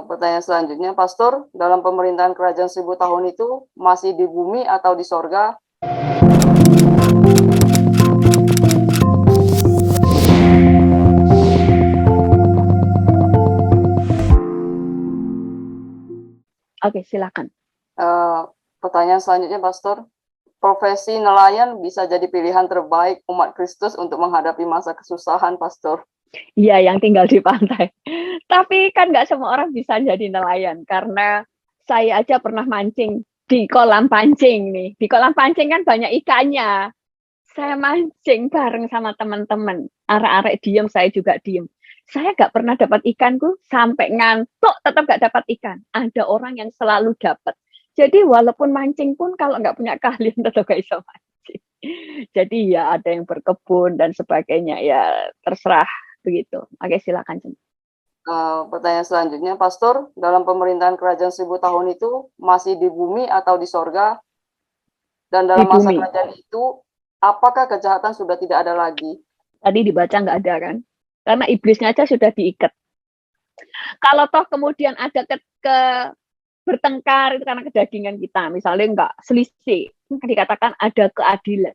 Pertanyaan selanjutnya, Pastor, dalam pemerintahan kerajaan 1000 tahun itu masih di bumi atau di sorga? Oke, silakan. Pertanyaan selanjutnya, Pastor, profesi nelayan bisa jadi pilihan terbaik umat Kristus untuk menghadapi masa kesusahan, Pastor. Iya, yang tinggal di pantai. Tapi kan nggak semua orang bisa jadi nelayan, karena saya aja pernah mancing di kolam pancing nih. Di kolam pancing kan banyak ikannya. Saya mancing bareng sama teman-teman. Arek-arek diem, saya juga diem. Saya nggak pernah dapat ikanku, sampai ngantuk tetap nggak dapat ikan. Ada orang yang selalu dapat. Jadi walaupun mancing pun kalau nggak punya keahlian tetap nggak bisa mancing. Jadi ya ada yang berkebun dan sebagainya, ya terserah begitu. Oke, silakan. Pertanyaan selanjutnya, Pastor, dalam pemerintahan kerajaan 1000 tahun itu masih di bumi atau di sorga? Dan dalam Di masa bumi. kerajaan itu, apakah kejahatan sudah tidak ada lagi? Tadi dibaca nggak ada kan? Karena iblisnya aja sudah diikat. Kalau toh kemudian ada bertengkar, itu karena kedagingan kita. Misalnya nggak selisih, dikatakan ada keadilan.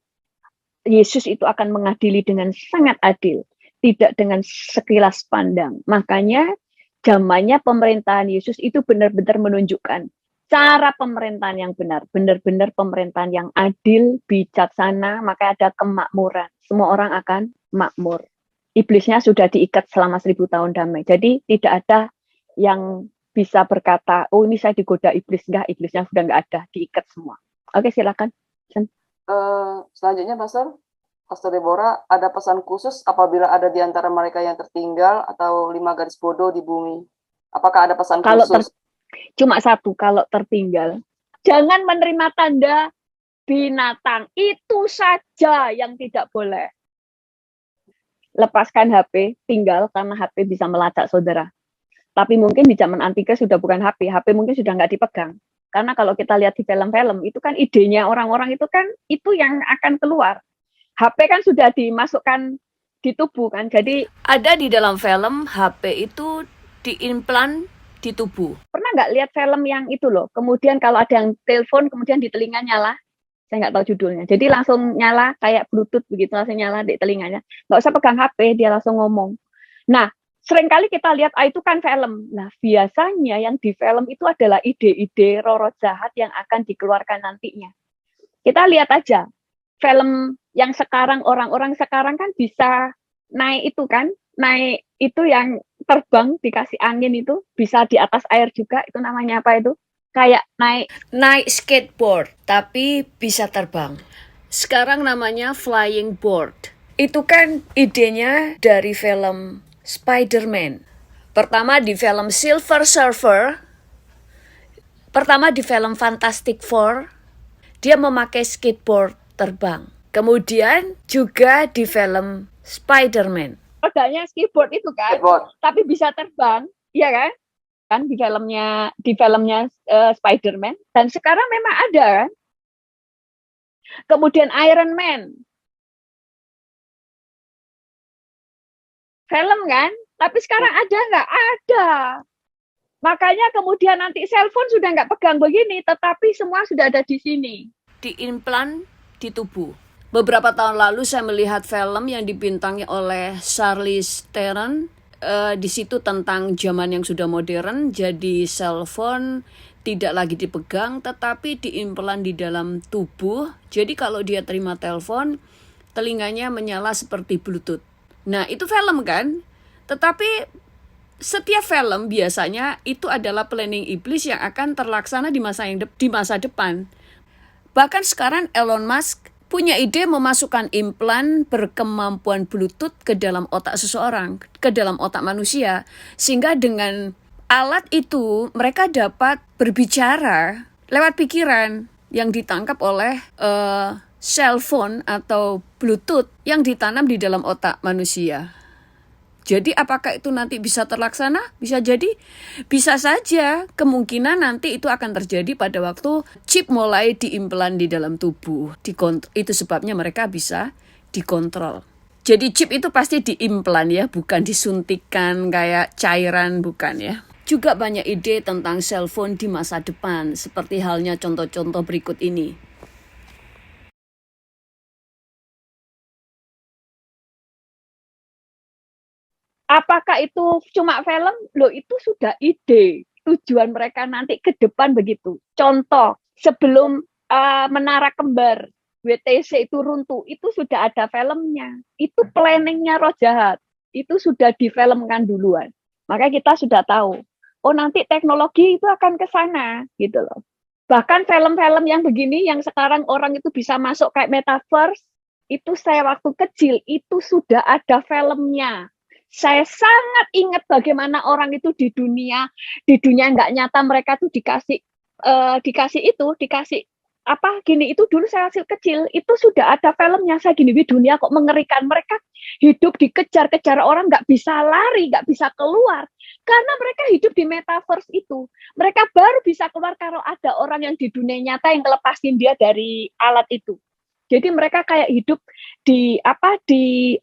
Yesus itu akan mengadili dengan sangat adil, tidak dengan sekilas pandang. Makanya zamannya pemerintahan Yesus itu benar-benar menunjukkan cara pemerintahan yang benar, benar-benar pemerintahan yang adil, bijaksana, maka ada kemakmuran. Semua orang akan makmur. Iblisnya sudah diikat selama 1000 tahun damai. Jadi tidak ada yang bisa berkata, oh ini saya digoda iblis. Enggak, iblisnya sudah nggak ada, diikat semua. Oke, silakan. Selanjutnya, Pastor Deborah, ada pesan khusus apabila ada di antara mereka yang tertinggal atau 5 garis bodoh di bumi? Apakah ada pesan khusus? Cuma satu, kalau tertinggal, jangan menerima tanda binatang. Itu saja yang tidak boleh. Lepaskan HP, tinggal, karena HP bisa melacak saudara. Tapi mungkin di zaman antika sudah bukan HP. HP mungkin sudah nggak dipegang. Karena kalau kita lihat di film-film, itu kan idenya orang-orang itu kan, itu yang akan keluar. HP kan sudah dimasukkan di tubuh kan, jadi ada di dalam film HP itu diimplan di tubuh. Pernah nggak lihat film yang itu loh, kemudian kalau ada yang telepon kemudian di telinga nyala, saya nggak tahu judulnya, jadi langsung nyala kayak bluetooth begitu, langsung nyala di telinganya, nggak usah pegang HP, dia langsung ngomong. Nah, seringkali kita lihat, itu kan film. Nah, biasanya yang di film itu adalah ide-ide roh jahat yang akan dikeluarkan nantinya. Kita lihat aja, film yang sekarang, orang-orang sekarang kan bisa naik itu kan, naik itu yang terbang dikasih angin itu, bisa di atas air juga, itu namanya apa itu? Kayak naik skateboard, tapi bisa terbang. Sekarang namanya flying board. Itu kan idenya dari film Spider-Man. Pertama di film Silver Surfer, pertama di film Fantastic Four, dia memakai skateboard terbang. Kemudian juga di film Spider-Man. Rodanya skateboard itu kan, tapi bisa terbang, iya kan? Kan di filmnya Spider-Man, dan sekarang memang ada kan? Kemudian Iron Man, film kan? Tapi sekarang ada nggak? Ada. Makanya kemudian nanti cellphone sudah nggak pegang begini, tetapi semua sudah ada di sini. Diimplan di tubuh. Beberapa tahun lalu saya melihat film yang dibintangi oleh Charlize Theron. Di situ tentang zaman yang sudah modern, jadi cellphone tidak lagi dipegang, tetapi diimplan di dalam tubuh. Jadi kalau dia terima telepon, telinganya menyala seperti Bluetooth. Nah, itu film kan? Tetapi setiap film biasanya itu adalah planning iblis yang akan terlaksana di masa depan. Bahkan sekarang Elon Musk punya ide memasukkan implan berkemampuan Bluetooth ke dalam otak seseorang, ke dalam otak manusia. Sehingga dengan alat itu mereka dapat berbicara lewat pikiran yang ditangkap oleh cellphone atau Bluetooth yang ditanam di dalam otak manusia. Jadi apakah itu nanti bisa terlaksana? Bisa jadi, bisa saja. Kemungkinan nanti itu akan terjadi pada waktu chip mulai diimplan di dalam tubuh. Itu sebabnya mereka bisa dikontrol. Jadi chip itu pasti diimplan ya, bukan disuntikan kayak cairan, bukan ya. Juga banyak ide tentang cellphone di masa depan, seperti halnya contoh-contoh berikut ini. Apakah itu cuma film? Loh, itu sudah ide. Tujuan mereka nanti ke depan begitu. Contoh, sebelum Menara Kembar WTC itu runtuh, itu sudah ada filmnya. Itu planningnya Roh Jahat. Itu sudah difilmkan duluan. Maka kita sudah tahu. Oh, nanti teknologi itu akan ke sana, gitu loh. Bahkan film-film yang begini, yang sekarang orang itu bisa masuk kayak metaverse, itu saya waktu kecil, itu sudah ada filmnya. Saya sangat ingat bagaimana orang itu di dunia nggak nyata mereka tuh dikasih apa gini, itu dulu saya hasil kecil itu sudah ada filmnya. Saya gini, wih, dunia kok mengerikan, mereka hidup dikejar-kejar orang, nggak bisa lari, nggak bisa keluar karena mereka hidup di metaverse itu. Mereka baru bisa keluar kalau ada orang yang di dunia nyata yang ngelepasin dia dari alat itu. Jadi mereka kayak hidup di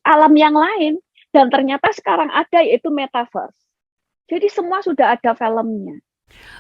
alam yang lain. Dan ternyata sekarang ada, yaitu metaverse. Jadi semua sudah ada filmnya.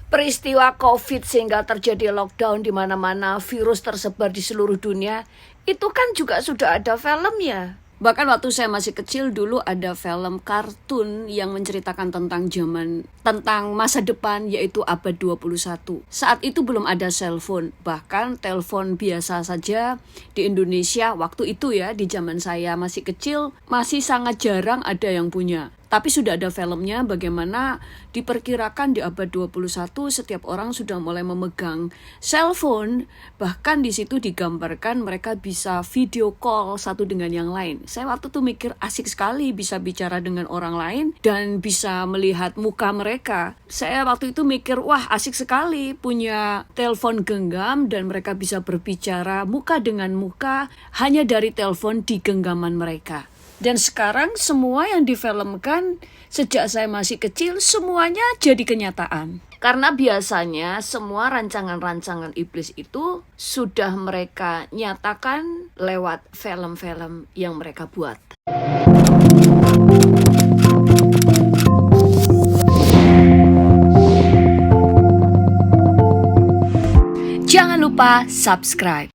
Peristiwa COVID sehingga terjadi lockdown di mana-mana, virus tersebar di seluruh dunia, itu kan juga sudah ada filmnya. Bahkan waktu saya masih kecil dulu ada film kartun yang menceritakan tentang masa depan, yaitu abad 21. Saat itu belum ada cellphone, bahkan telepon biasa saja di Indonesia waktu itu ya, di zaman saya masih kecil, masih sangat jarang ada yang punya. Tapi sudah ada filmnya bagaimana diperkirakan di abad 21 setiap orang sudah mulai memegang cellphone. Bahkan di situ digambarkan mereka bisa video call satu dengan yang lain. Saya waktu itu mikir asik sekali bisa bicara dengan orang lain dan bisa melihat muka mereka. Saya waktu itu mikir, wah asik sekali punya telepon genggam dan mereka bisa berbicara muka dengan muka hanya dari telepon di genggaman mereka. Dan sekarang semua yang difilmkan sejak saya masih kecil semuanya jadi kenyataan. Karena biasanya semua rancangan-rancangan iblis itu sudah mereka nyatakan lewat film-film yang mereka buat. Jangan lupa subscribe.